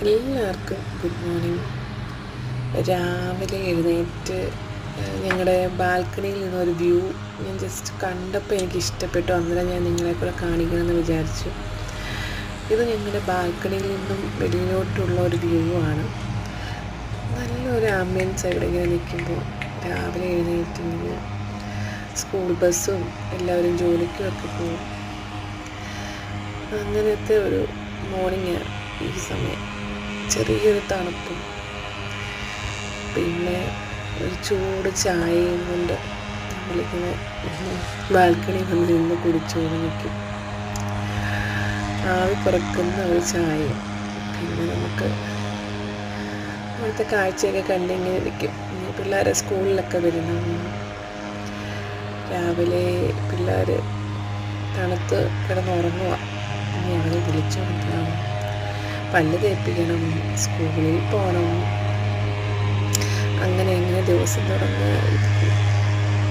എല്ലാവർക്കും good morning. രാവിലെ എഴുന്നേറ്റ് ഞങ്ങളുടെ ബാൽക്കണിയിൽ നിന്നൊരു വ്യൂ ഞാൻ ജസ്റ്റ് കണ്ടപ്പോൾ എനിക്ക് ഇഷ്ടപ്പെട്ടു. അന്നേരം ഞാൻ നിങ്ങളെ കൂടെ കാണിക്കണമെന്ന് വിചാരിച്ചു. ഇത് ഞങ്ങളുടെ ബാൽക്കണിയിൽ നിന്നും വെളിയിലോട്ടുള്ള ഒരു വ്യൂ ആണ്. നല്ലൊരു ആംബിയൻസ് ഇവിടെ ഇങ്ങനെ നിൽക്കുമ്പോൾ. രാവിലെ എഴുന്നേറ്റിങ്ങനെ സ്കൂൾ ബസ്സും എല്ലാവരും ജോലിക്കുമൊക്കെ പോകും. അങ്ങനത്തെ ഒരു മോർണിംഗ് ഈ സമയം. ചെറിയൊരു തണുപ്പും പിന്നെ ഒരു ചൂട് ചായയും കൊണ്ട് നമ്മളിങ്ങനെ ബാൽക്കണി വന്ന് നിന്ന് കുടിച്ചുകൊണ്ട് നിൽക്കും. ആവി പറക്കുന്ന ഒരു ചായയും പിന്നെ നമുക്ക് അവിടുത്തെ കാഴ്ചയൊക്കെ കണ്ടിങ്ങനെ ഇരിക്കും. ഇനി പിള്ളേരെ സ്കൂളിലൊക്കെ വരുന്നു. രാവിലെ പിള്ളേർ തണുത്ത് കിടന്നുറങ്ങുക. ഇനി അവരെ വിളിച്ചുകൊടുക്കണം, പല്ല് തേപ്പിക്കണം, സ്കൂളിൽ പോകണം. അങ്ങനെ ദിവസം തുടങ്ങുക.